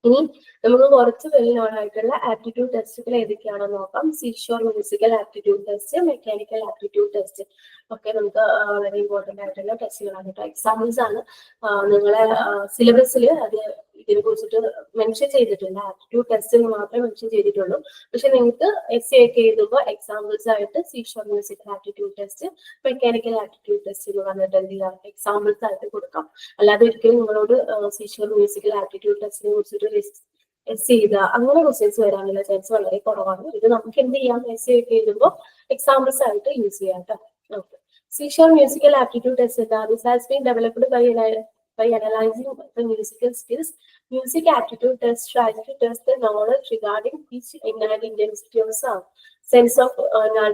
ഇനി നമുക്ക് കുറച്ച് വെൽ നോൺ ആയിട്ടുള്ള ആപ്റ്റിറ്റ്യൂഡ് ടെസ്റ്റുകൾ ഏതൊക്കെയാണെന്ന് നോക്കാം. Seashore musical aptitude test, mechanical aptitude test ഒക്കെ നമുക്ക് വളരെ ഇമ്പോർട്ടന്റ് ആയിട്ടുള്ള ടെസ്റ്റുകളാണ് കേട്ടോ. എക്സാമ്പിൾസ് ആണ് നിങ്ങളെ സിലബസിൽ അത് ഇതിനെ കുറിച്ചിട്ട് മെൻഷൻ ചെയ്തിട്ടുണ്ട്. ആപ്റ്റിറ്റ്യൂഡ് ടെസ്റ്റിന് മാത്രമേ മെൻഷൻ ചെയ്തിട്ടുള്ളൂ. പക്ഷെ നിങ്ങൾക്ക് essay ഒക്കെ എഴുതുമ്പോൾ എക്സാമ്പിൾസ് ആയിട്ട് seashore musical aptitude test, mechanical aptitude test എന്ന് പറഞ്ഞിട്ട് എന്ത് ചെയ്യാം, എക്സാമ്പിൾസ് ആയിട്ട് കൊടുക്കാം. അല്ലാതെ ഒരിക്കലും നിങ്ങളോട് സീഷോർ മ്യൂസിക്കൽ ആപ്റ്റിറ്റ്യൂഡ് ടെസ്റ്റിനെ കുറിച്ചിട്ട് അങ്ങനെ ക്വസ്റ്റ്യൻസ് വരാനുള്ള ചാൻസ് വളരെ കുറവാണ്. ഇത് നമുക്ക് എന്ത് ചെയ്യാം, essay ഒക്കെ എഴുതുമ്പോൾ എക്സാമ്പിൾസ് ആയിട്ട് യൂസ് ചെയ്യാം കേട്ടോ. Okay, seashore musical aptitude test this has been developed by analyzing the musical skills. Music aptitude test tries to test the knowledge regarding pitch and intensity of sound, sense of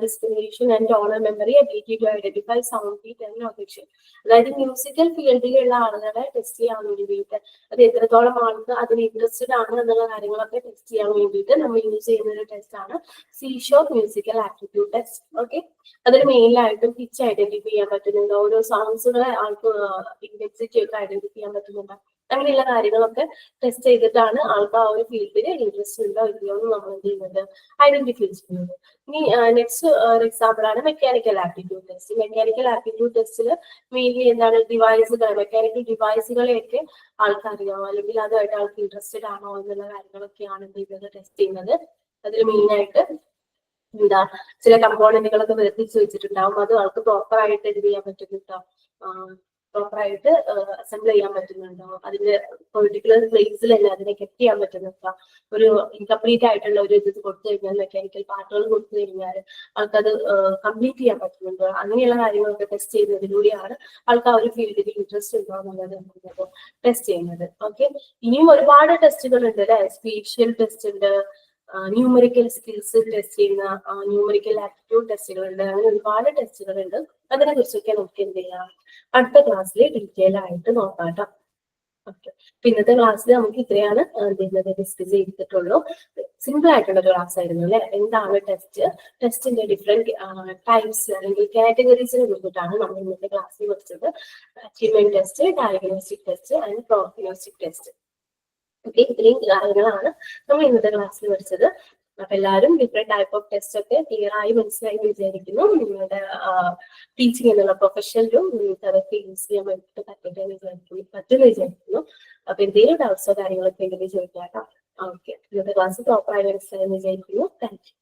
discrimination and tonal memory, ability to identify sound beat and affection. അതായത് musical ഫീൽഡിലുള്ള ആളുകളെ test ചെയ്യാൻ വേണ്ടിയിട്ട്, അത് എത്രത്തോളം ആൾക്ക് അതിന് interested ആണ് എന്നുള്ള കാര്യങ്ങളൊക്കെ ടെസ്റ്റ് ചെയ്യാൻ വേണ്ടിയിട്ട് നമ്മൾ യൂസ് ചെയ്യുന്ന ഒരു ടെസ്റ്റ് ആണ് seashore musical aptitude test. Okay, അതിൽ മെയിനായിട്ടും പിച്ച് ഐഡന്റിഫൈ ചെയ്യാൻ പറ്റുന്നുണ്ട്, ഓരോ സൗണ്ട്സുകളെ ആൾക്ക് ഇന്റൻസിറ്റി ഒക്കെ ഐഡന്റിഫൈ ചെയ്യാൻ പറ്റുന്നുണ്ട്. അങ്ങനെയുള്ള കാര്യങ്ങളൊക്കെ ടെസ്റ്റ് ചെയ്തിട്ടാണ് ആൾക്ക് ആ ഒരു ഫീൽഡിൽ ഇൻട്രസ്റ്റ് ഉണ്ടോ ഇല്ലയോ എന്ന് നമ്മൾ എന്ത് ചെയ്യുന്നത്, ഐഡന്റിഫൈ ചെയ്യുന്നത്. ഇനി നെക്സ്റ്റ് എക്സാമ്പിൾ ആണ് mechanical aptitude test. Mechanical aptitude ടെസ്റ്റിൽ മെയിൻലി എന്താണ്, ഡിവൈസുകൾ, മെക്കാനിക്കൽ ഡിവൈസുകളെയൊക്കെ ആൾക്കറിയാമോ അല്ലെങ്കിൽ അതുമായിട്ട് ആൾക്ക് ഇൻട്രസ്റ്റഡ് ആണോ എന്നുള്ള കാര്യങ്ങളൊക്കെയാണ് എന്ത് ചെയ്യുന്നത്, ടെസ്റ്റ് ചെയ്യുന്നത്. അതിൽ മെയിനായിട്ട് ചില കമ്പോണന്റുകളൊക്കെ വേർതിരിച്ച് വെച്ചിട്ടുണ്ടാവും. അത് ആൾക്ക് പ്രോപ്പർ ആയിട്ട് എന്ത് ചെയ്യാൻ പറ്റുന്നുണ്ടോ, പ്രോപ്പർ ആയിട്ട് അസംബിൾ ചെയ്യാൻ പറ്റുന്നുണ്ടോ, അതിന്റെ പെർട്ടിക്കുലർ പ്ലേസിൽ തന്നെ അതിനെ കെറ്റ് ചെയ്യാൻ പറ്റുന്നുണ്ടോ, ഒരു ഇൻകംപ്ലീറ്റ് ആയിട്ടുള്ള ഒരു ഇത് കൊടുത്തു കഴിഞ്ഞാൽ, മെക്കാനിക്കൽ പാർട്ടുകൾ കൊടുത്തു കഴിഞ്ഞാൽ ആൾക്കത് കംപ്ലീറ്റ് ചെയ്യാൻ പറ്റുന്നുണ്ടോ, അങ്ങനെയുള്ള കാര്യങ്ങളൊക്കെ ടെസ്റ്റ് ചെയ്യുന്നതിലൂടെയാണ് ആൾക്ക് ആ ഒരു ഫീൽഡിൽ ഇൻട്രസ്റ്റ് ഉണ്ടോ എന്നുള്ളത് ടെസ്റ്റ് ചെയ്യുന്നത്. ഓക്കെ, ഇനിയും ഒരുപാട് ടെസ്റ്റുകൾ ഉണ്ട് അല്ലെ. സ്പീഷ്യൽ ടെസ്റ്റ് ഉണ്ട്, ന്യൂമറിക്കൽ സ്കിൽസ് ടെസ്റ്റ് ചെയ്യുന്ന ന്യൂമറിക്കൽ ആപ്റ്റിറ്റ്യൂഡ് ടെസ്റ്റുകളുണ്ട്. അങ്ങനെ ഒരുപാട് ടെസ്റ്റുകളുണ്ട്. അതിനെ കുറിച്ചൊക്കെ നമുക്ക് എന്ത് ചെയ്യാം, അടുത്ത ക്ലാസ്സിൽ ഡീറ്റെയിൽ ആയിട്ട് നോക്കാം കേട്ടോ. ഓക്കെ, ഇന്നത്തെ ക്ലാസ്സിൽ നമുക്ക് ഇത്രയാണ് ഡിസ്കസ് ചെയ്തിട്ടുള്ളൂ. സിമ്പിൾ ആയിട്ടുള്ള ഒരു ക്ലാസ് ആയിരുന്നു അല്ലെ. എന്താണ് ടെസ്റ്റ്, ടെസ്റ്റിന്റെ ഡിഫറെന്റ് ടൈപ്സ് അല്ലെങ്കിൽ കാറ്റഗറീസിനെ കുറിച്ചിട്ടാണ് നമ്മൾ ഇന്നത്തെ ക്ലാസ്സിൽ പഠിച്ചത്. Achievement test, diagnostic test and prognostic test. Okay, ഇത്രയും കാര്യങ്ങളാണ് നമ്മൾ ഇന്നത്തെ ക്ലാസ്സിൽ പഠിച്ചത്. അപ്പൊ എല്ലാവരും ഡിഫറെന്റ് ടൈപ്പ് ഓഫ് ടെസ്റ്റ് ഒക്കെ ക്ലിയർ ആയി മനസ്സിലായി വിചാരിക്കുന്നു. നിങ്ങളുടെ ടീച്ചിങ് എന്നുള്ള പ്രൊഫഷനിലും നിങ്ങൾക്ക് അതൊക്കെ യൂസ് ചെയ്യാൻ വേണ്ടിയിട്ട് പറ്റുമെന്ന് വിചാരിക്കുന്നു. അപ്പൊ എന്തെങ്കിലും ഡൗട്ട്സോ കാര്യങ്ങളൊക്കെ ഉണ്ടെങ്കിൽ ചോദിക്കാം കേട്ടോ. ഓക്കെ, ഇന്നത്തെ ക്ലാസ് പ്രോപ്പർ ആയി മനസ്സിലായി വിചാരിക്കുന്നു. Thank you.